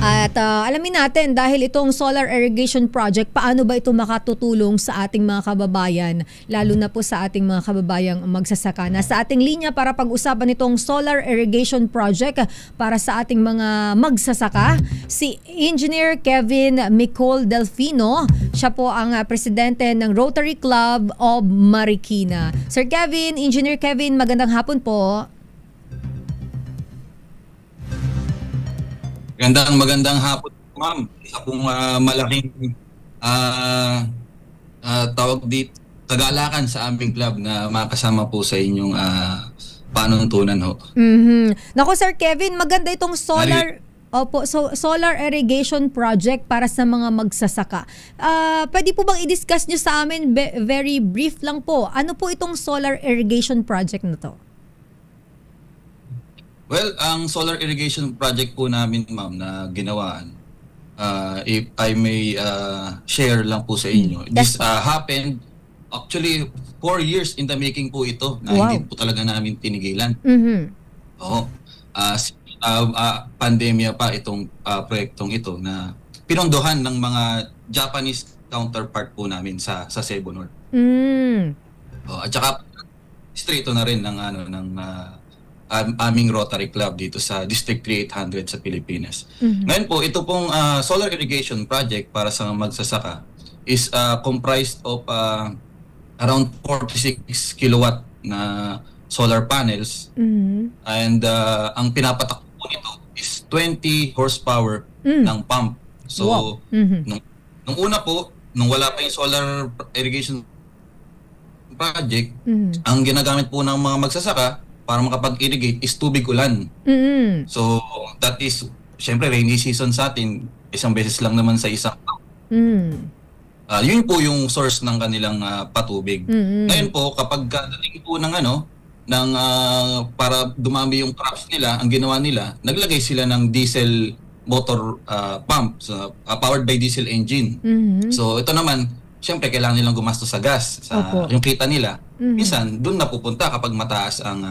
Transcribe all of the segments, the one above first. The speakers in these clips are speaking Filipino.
At alamin natin dahil itong solar irrigation project, paano ba ito makatutulong sa ating mga kababayan, lalo na po sa ating mga kababayang magsasaka. Sa ating linya para pag-usapan itong solar irrigation project para sa ating mga magsasaka, si Engineer Kevin Micol Delfino. Siya po ang presidente ng Rotary Club of Marikina. Sir Kevin, Engineer Kevin, magandang hapon po. Magandang hapon, ma'am. Isa pong malaking tawag dito, kagalakan sa aming club na makasama po sa inyong panuntunan ho. Nako Sir Kevin, maganda itong solar irrigation project para sa mga magsasaka. Pwede po bang i-discuss nyo sa amin, very brief lang po, ano po itong solar irrigation project na to? Well, ang solar irrigation project po namin, ma'am, na ginawaan, if I may share lang po sa inyo. This happened, actually, 4 years in the making po ito na hindi po talaga namin tinigilan. Oo. Pandemya pa itong proyektong ito na pinondohan ng mga Japanese counterpart po namin sa Cebu North. At saka, straight na rin ng aming Rotary Club dito sa District 3800 sa Pilipinas. Ngayon po, ito pong solar irrigation project para sa magsasaka is comprised of around 46 kilowatt na solar panels. And ang pinapatakbo po nito is 20 horsepower ng pump. So, nung una po, nung wala pa yung solar irrigation project, ang ginagamit po ng mga magsasaka para makapag-irrigate is tubig ulan. So, that is, syempre, rainy season sa atin, isang beses lang naman sa isang taon. Yun po yung source ng kanilang patubig. Ngayon po, kapag dating po ng para dumami yung crops nila, ang ginawa nila, naglagay sila ng diesel motor pump, powered by diesel engine. So, ito naman, syempre, kailangan nilang gumastos sa gas, yung kita nila. Minsan, doon napupunta kapag mataas ang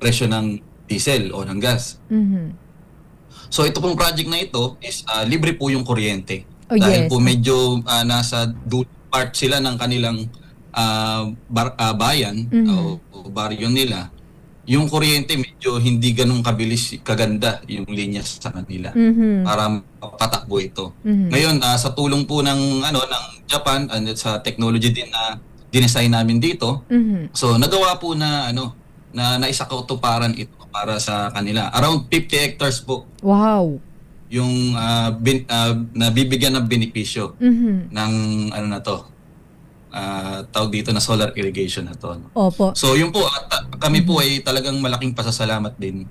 presyo ng diesel o ng gas. So, ito pong project na ito is libre po yung kuryente. Dahil po medyo nasa part sila ng kanilang bayan o baryo nila. Yung kuryente medyo hindi ganun kaganda yung linya sa kanila para patakbo ito. Ngayon sa tulong po ng ng Japan and sa technology din na dinesign namin dito. So nagawa po na na naisakautuparan ito para sa kanila. Around 50 hectares po. Wow. Yung nabibigyan ng benepisyo ng na to. Tawag dito na solar irrigation na to. Opo. So yun po, kami po ay talagang malaking pasasalamat din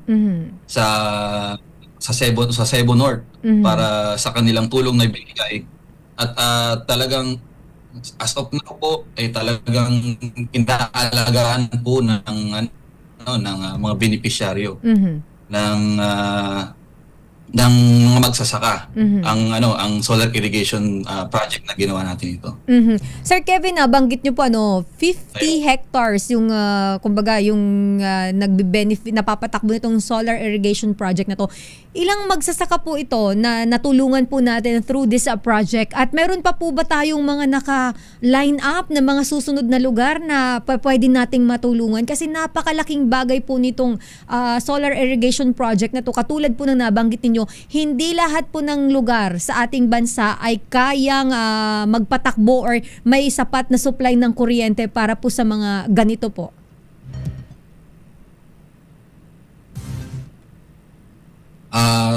sa Cebu North para sa kanilang tulong na ibigay. At talagang as of now po ay talagang inaalagaan po ng mga benepisyaryo ng mga magsasaka ang solar irrigation project na ginawa natin ito. Sir Kevin, banggit niyo po 50 hectares yung kumbaga yung nagbe-benefit, napapatakbo nitong solar irrigation project na to. Ilang magsasaka po ito na natulungan po natin through this project, at meron pa po ba tayong mga naka-line up na mga susunod na lugar na pwede nating matulungan? Kasi napakalaking bagay po nitong solar irrigation project na to. Katulad po ng nabanggit ninyo, hindi lahat po ng lugar sa ating bansa ay kayang magpatakbo or may sapat na supply ng kuryente para po sa mga ganito po.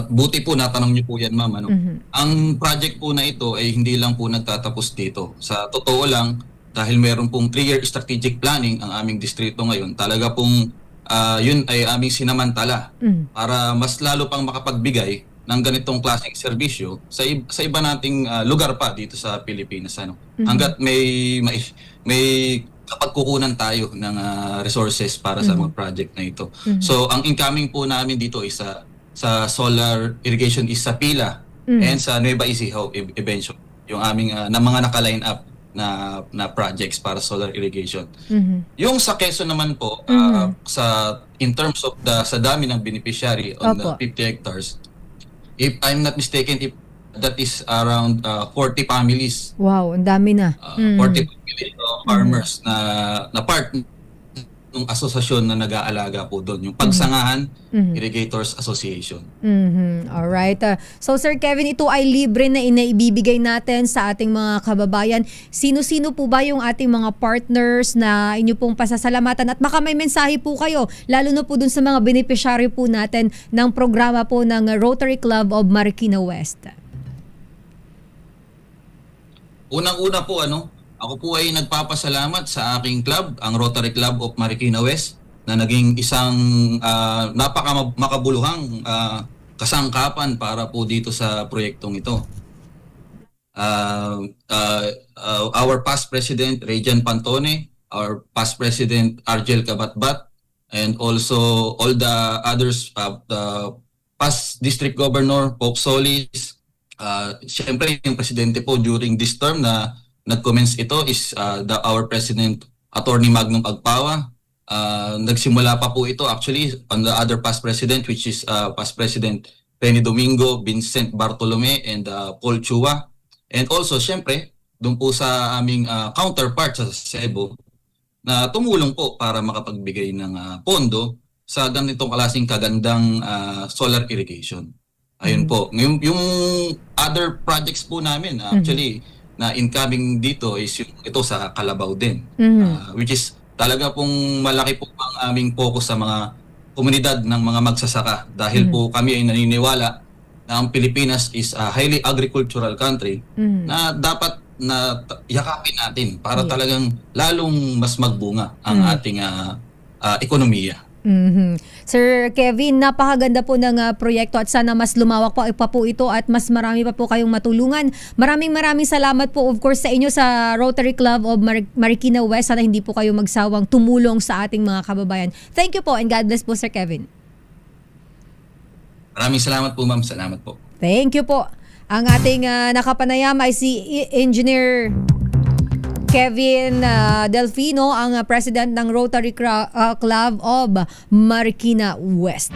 Buti po natanong niyo po yan, ma'am. Ang project po na ito ay hindi lang po nagtatapos dito. Sa totoo lang, dahil meron pong 3-year strategic planning ang aming distrito ngayon, talaga pong yun ay aming sinamantala para mas lalo pang makapagbigay ng ganitong klaseng serbisyo sa iba nating lugar pa dito sa Pilipinas. Hanggat may kapagkukunan tayo ng resources para sa mga project na ito. So ang incoming po namin dito is sa solar irrigation is sa Pila and sa Nueva Ecija eventually, yung aming na mga naka-line up na projects para solar irrigation. Yung sa Quezon naman po, in terms of sa dami ng beneficiary on the 50 hectares, If I'm not mistaken, if that is around 40 families, Wow, ang dami na. 40 families farmers na part ng asosasyon na nag-aalaga po doon, yung Pagsangahan Irrigators Association. Alright. So Sir Kevin, ito ay libre na inaibibigay natin sa ating mga kababayan. Sino-sino po ba yung ating mga partners na inyo pong pasasalamatan? At baka may mensahe po kayo, lalo na po dun sa mga beneficiary po natin ng programa po ng Rotary Club of Marikina West. Unang-una po, ako po ay nagpapasalamat sa aking club, ang Rotary Club of Marikina West, na naging isang napakamakabuluhang kasangkapan para po dito sa proyektong ito. Our past president, Rejan Pantone, our past president, Argel Cabatbat, and also all the others, the past district governor, Pope Solis. Siyempre, yung presidente po during this term na nag-commence ito is our president, Attorney Magnum Agpawa. Nagsimula pa po ito actually on the other past president, which is past president Penny Domingo, Vincent Bartolome, and Paul Chua. And also, siyempre, doon po sa aming counterpart sa Cebu na tumulong po para makapagbigay ng pondo sa ganitong klaseng kagandang solar irrigation. Ayun po. Yung other projects po namin, actually, na incoming dito is ito sa Calabao din. Which is talaga pong malaki po ang aming focus sa mga komunidad ng mga magsasaka. Dahil po kami ay naniniwala na ang Pilipinas is a highly agricultural country na dapat na yakapin natin para talagang lalong mas magbunga ang ating ekonomiya. Sir Kevin, napakaganda po ng proyekto at sana mas lumawak pa po ito at mas marami pa po kayong matulungan. Maraming salamat po of course sa inyo sa Rotary Club of Marikina West. Sana hindi po kayo magsawang tumulong sa ating mga kababayan. Thank you po and God bless po Sir Kevin. Maraming salamat po ma'am. Salamat po. Thank you po. Ang ating nakapanayam ay si Engineer Kevin Delfino, ang president ng Rotary Club of Marikina West.